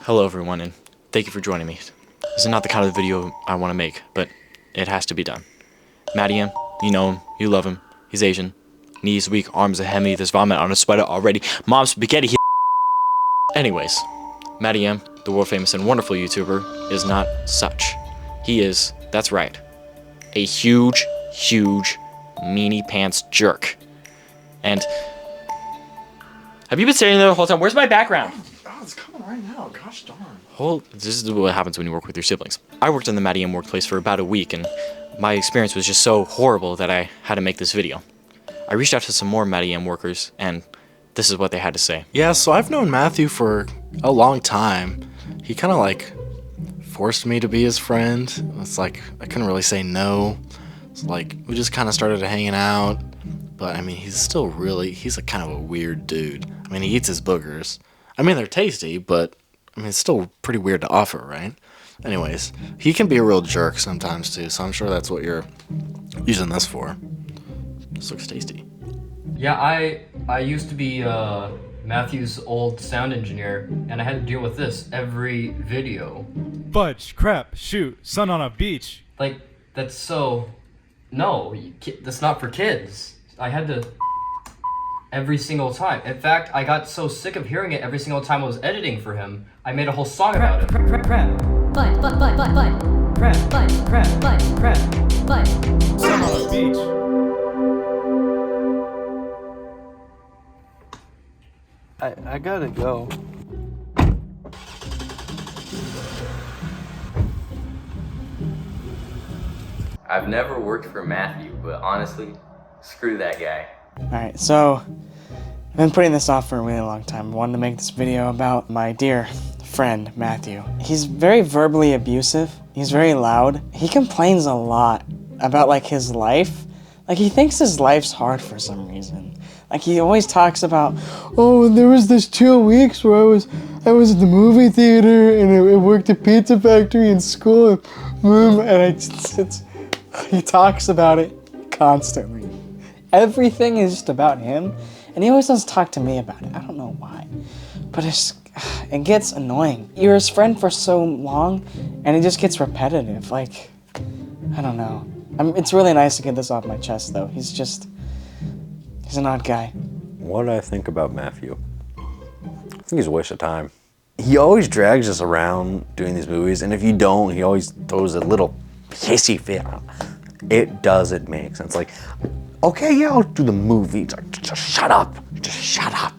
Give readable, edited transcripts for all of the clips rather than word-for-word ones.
Hello everyone, and thank you for joining me. This is not the kind of video I want to make, but it has to be done. MATTYAM, you know him, you love him, he's Asian. Knees weak, arms ahead, there's vomit on his sweater already. Mom's spaghetti. Anyways, MATTYAM, the world famous and wonderful YouTuber, is not such. He is, that's right, a huge meanie pants jerk. And have you been standing there the whole time? Where's my background? Oh, it's coming right now. Gosh darn. This is what happens when you work with your siblings. I worked in the MATTYAM workplace for about a week, and my experience was just so horrible that I had to make this video. I reached out to some more MATTYAM workers, and this is what they had to say. Yeah, so I've known Matthew for a long time. He kind of like forced me to be his friend. It's like I couldn't really say no. It's like we just kind of started hanging out. But I mean, he's a kind of a weird dude. I mean, he eats his boogers. I mean, they're tasty, but I mean, it's still pretty weird to offer, right? Anyways, he can be a real jerk sometimes too, so I'm sure that's what you're using this for. This looks tasty. Yeah, I used to be Matthew's old sound engineer, and I had to deal with this every video. Fudge, crap, shoot, sun on a beach. Like, that's so... No, that's not for kids. I had to... Every single time. In fact, I got so sick of hearing it every single time I was editing for him, I made a whole song about it. Crap. Bud. Crap. Sun on a beach. I gotta go. I've never worked for Matthew, but honestly, screw that guy. Alright, so I've been putting this off for a really long time. I wanted to make this video about my dear friend, Matthew. He's very verbally abusive. He's very loud. He complains a lot about like his life. Like he thinks his life's hard for some reason. Like he always talks about, oh, there was this 2 weeks where I was at the movie theater and I worked at Pizza Factory in school. He talks about it constantly. Everything is just about him, and he always doesn't talk to me about it. I don't know why, but it gets annoying. You're his friend for so long, and it just gets repetitive. Like, I don't know. It's really nice to get this off my chest, though. He's an odd guy. What do I think about Matthew? I think he's a waste of time. He always drags us around doing these movies, and if you don't, he always throws a little hissy fit. It doesn't make sense. Like, okay, yeah, I'll do the movie. Just shut up. Just shut up.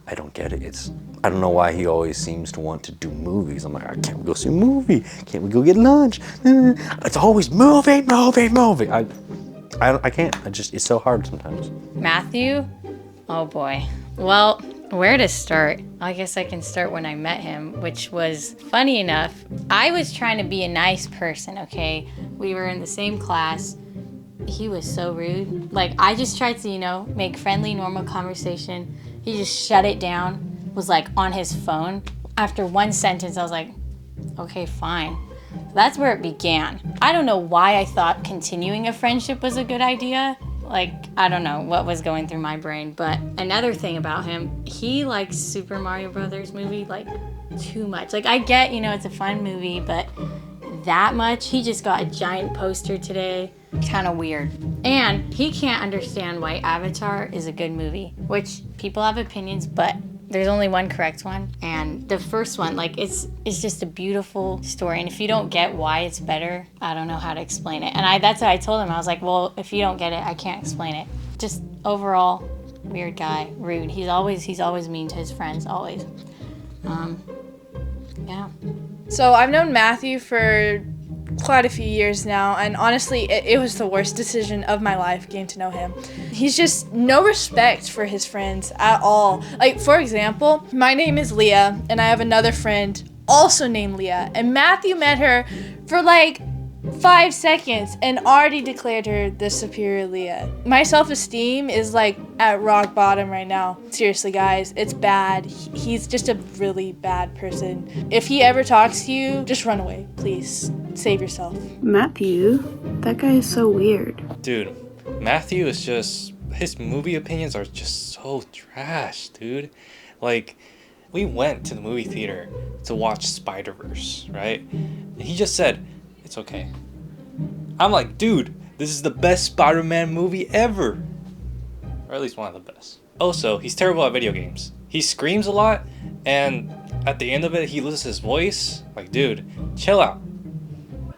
I don't get it. I don't know why he always seems to want to do movies. I'm like, can't we go see a movie? Can't we go get lunch? It's always movie. I can't. It's so hard sometimes. Matthew? Oh boy. Well, where to start? I guess I can start when I met him, which was funny enough. I was trying to be a nice person, okay? We were in the same class. He was so rude. Like, I just tried to, make friendly, normal conversation. He just shut it down, was like on his phone. After one sentence, I was like, okay, fine. That's where it began. I don't know why I thought continuing a friendship was a good idea. Like, I don't know what was going through my brain, but another thing about him, he likes Super Mario Brothers movie, like, too much. Like, I get, it's a fun movie, but that much? He just got a giant poster today. Kind of weird. And he can't understand why Avatar is a good movie, which people have opinions, but there's only one correct one. And the first one, like, it's just a beautiful story. And if you don't get why it's better, I don't know how to explain it. And that's what I told him. I was like, well, if you don't get it, I can't explain it. Just overall, weird guy, rude. He's always mean to his friends, always. Yeah. So I've known Matthew for quite a few years now, and honestly, it was the worst decision of my life getting to know him. He's just no respect for his friends at all. Like, for example, my name is Leah, and I have another friend also named Leah, and Matthew met her for like 5 seconds and already declared her the superior Leah. My self-esteem is like at rock bottom right now. Seriously, guys, it's bad. He's just a really bad person. If he ever talks to you, just run away, please. Save yourself. Matthew, that guy is so weird. Dude, Matthew is just, his movie opinions are just so trash, dude. Like, we went to the movie theater to watch Spider-Verse, right? And he just said, it's okay. I'm like, dude, this is the best Spider-Man movie ever. Or at least one of the best. Also, he's terrible at video games. He screams a lot, and at the end of it, he loses his voice. Like, dude, chill out.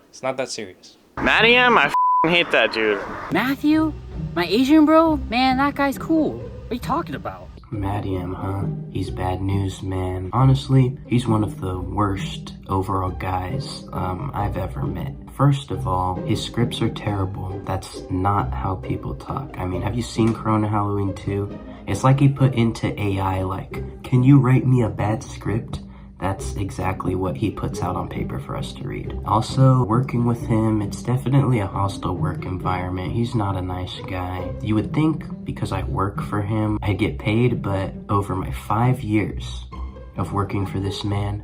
It's not that serious. MATTYAM, I hate that dude. Matthew? My Asian bro? Man, that guy's cool. What are you talking about? MATTYAM, huh? He's bad news, man. Honestly, he's one of the worst overall guys I've ever met. First of all, his scripts are terrible. That's not how people talk. I mean, have you seen Corona Halloween 2? It's like he put into AI like, can you write me a bad script? That's exactly what he puts out on paper for us to read. Also, working with him, it's definitely a hostile work environment. He's not a nice guy. You would think because I work for him, I get paid, but over my 5 years of working for this man,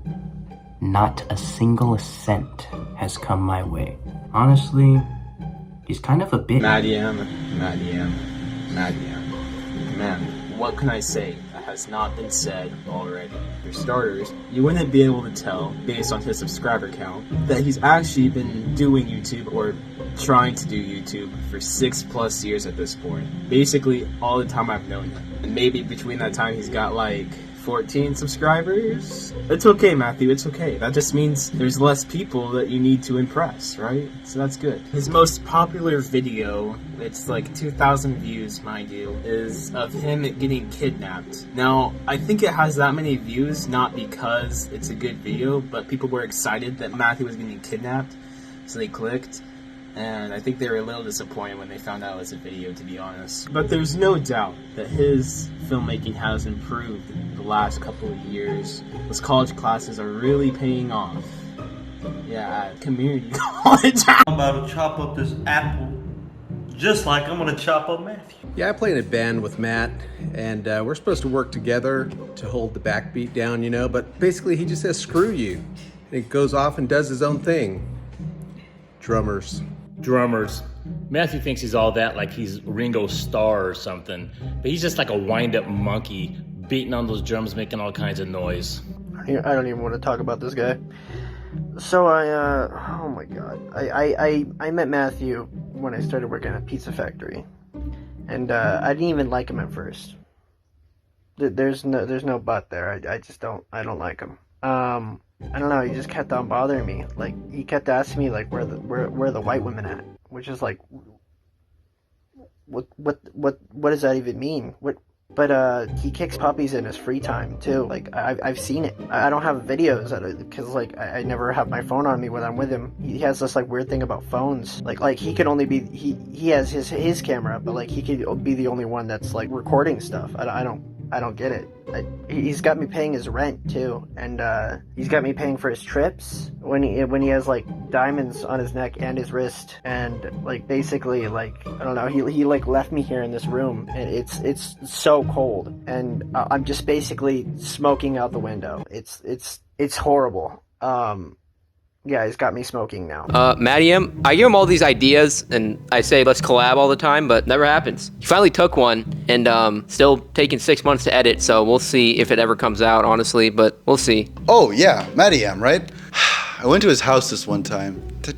not a single cent has come my way. Honestly, he's kind of a bitch. MATTYAM. Man, what can I say that has not been said already? For starters, you wouldn't be able to tell, based on his subscriber count, that he's actually been doing YouTube or trying to do YouTube for 6+ years at this point. Basically, all the time I've known him. And maybe between that time he's got like 14 subscribers? It's okay, Matthew, it's okay. That just means there's less people that you need to impress, right? So that's good. His most popular video, it's like 2,000 views, mind you, is of him getting kidnapped. Now, I think it has that many views not because it's a good video, but people were excited that Matthew was getting kidnapped, so they clicked. And I think they were a little disappointed when they found out it was a video, to be honest. But there's no doubt that his filmmaking has improved the last couple of years. Those college classes are really paying off. Yeah, at community college. I'm about to chop up this apple just like I'm gonna chop up Matthew. Yeah, I play in a band with Matt, and we're supposed to work together to hold the backbeat down, you know, but basically he just says, screw you. And he goes off and does his own thing. Drummers. Matthew thinks he's all that, like he's Ringo Starr or something, but he's just like a wind-up monkey beating on those drums, making all kinds of noise. I don't even want to talk about this guy. So oh my god, I met Matthew when I started working at a pizza factory, and I didn't even like him at first. There's no but there. I don't like him. I don't know, he just kept on bothering me. Like, he kept asking me, like, where the white women at? Which is like, what does that even mean? But he kicks puppies in his free time, too. Like, I've seen it. I don't have videos, because, like, I never have my phone on me when I'm with him. He has this, like, weird thing about phones. Like he could only be, he has his camera, but, like, he could be the only one that's, like, recording stuff. I don't get it. He's got me paying his rent too, and he's got me paying for his trips when he has like diamonds on his neck and his wrist, and like basically like I don't know, he like left me here in this room, and it's so cold, and I'm just basically smoking out the window. It's horrible. Yeah, he's got me smoking now. MATTYAM, I give him all these ideas, and I say, let's collab all the time, but never happens. He finally took one, and still taking 6 months to edit, so we'll see if it ever comes out, honestly, but we'll see. Oh, yeah, MATTYAM, right? I went to his house this one time. The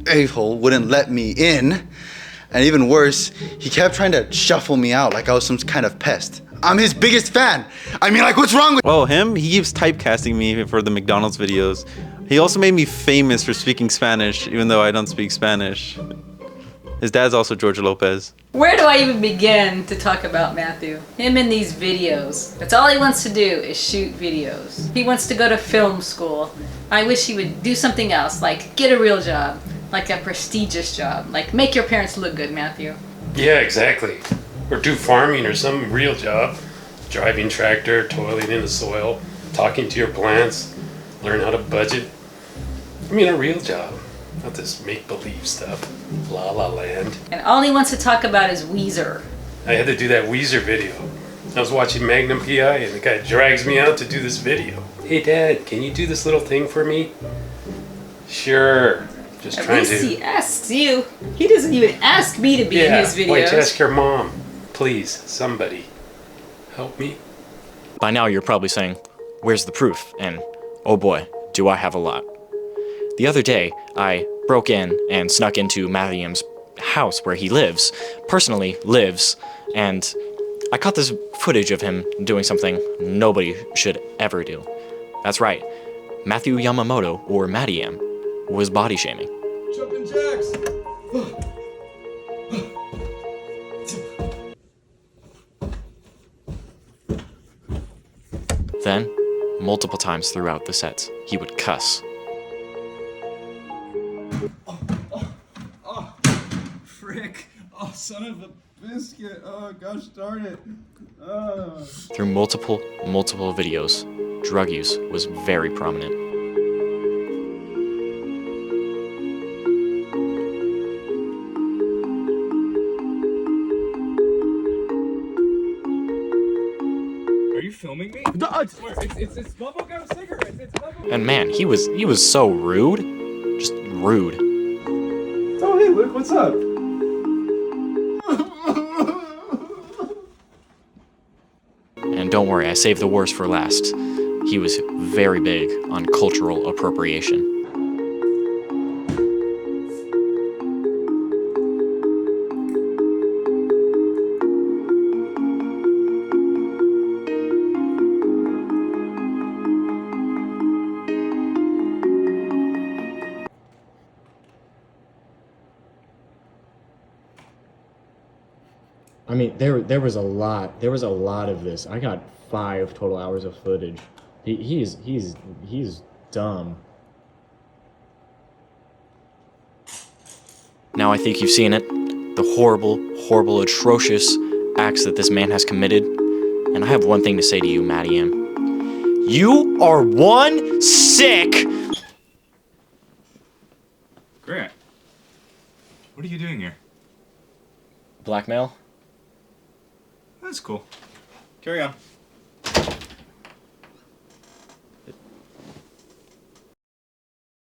a-hole wouldn't let me in, and even worse, he kept trying to shuffle me out like I was some kind of pest. I'm his biggest fan. I mean, like, what's wrong with— Well, he keeps typecasting me for the McDonald's videos. He also made me famous for speaking Spanish, even though I don't speak Spanish. His dad's also George Lopez. Where do I even begin to talk about Matthew? Him in these videos. That's all he wants to do is shoot videos. He wants to go to film school. I wish he would do something else, like get a real job, like a prestigious job, like make your parents look good, Matthew. Yeah, exactly. Or do farming or some real job. Driving tractor, toiling in the soil, talking to your plants, learn how to budget. I mean, a real job, not this make-believe stuff. La La Land. And all he wants to talk about is Weezer. I had to do that Weezer video. I was watching Magnum PI and the guy drags me out to do this video. Hey Dad, can you do this little thing for me? Sure. Just trying to. At least he asks you. He doesn't even ask me to be in his videos. Why don't you ask your mom? Please, somebody. Help me. By now you're probably saying, where's the proof? And oh boy, do I have a lot. The other day, I broke in and snuck into MATTYAM's house where he lives, personally lives, and I caught this footage of him doing something nobody should ever do. That's right, Matthew Yamamoto, or MATTYAM, was body shaming. Jumping jacks! Then, multiple times throughout the sets, he would cuss. Frick! Oh, son of a biscuit! Oh, gosh darn it! Through multiple videos, drug use was very prominent. Are you filming me? It's bubblegum cigarettes. It's bubblegum. And man, he was so rude. Just rude. Oh, hey, Luke, what's up? And don't worry, I saved the worst for last. He was very big on cultural appropriation. I mean, there was a lot of this. I got 5 total hours of footage. He's dumb. Now I think you've seen it. The horrible, atrocious acts that this man has committed. And I have one thing to say to you, MATTYAM. You are one sick... Grant, what are you doing here? Blackmail? That's cool. Carry on.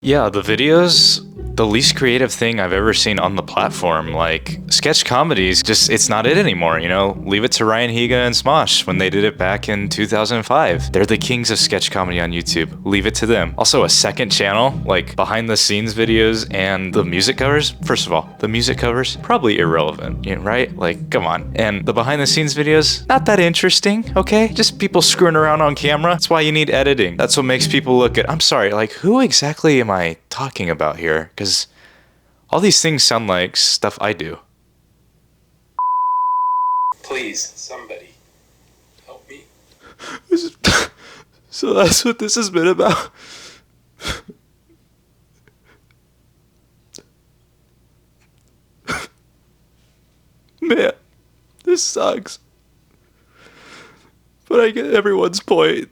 Yeah, the videos, the least creative thing I've ever seen on the platform. Like, sketch comedies, just, it's not it anymore, you know? Leave it to Ryan Higa and Smosh when they did it back in 2005. They're the kings of sketch comedy on YouTube. Leave it to them. Also, a second channel, like behind the scenes videos and the music covers. First of all, the music covers, probably irrelevant, you know, right? Like, come on. And the behind the scenes videos, not that interesting, okay? Just people screwing around on camera. That's why you need editing. That's what makes people look at, I'm sorry, like, who exactly am I talking about here? Because all these things sound like stuff I do. Please, somebody, help me. So that's what this has been about. Man, this sucks. But I get everyone's point.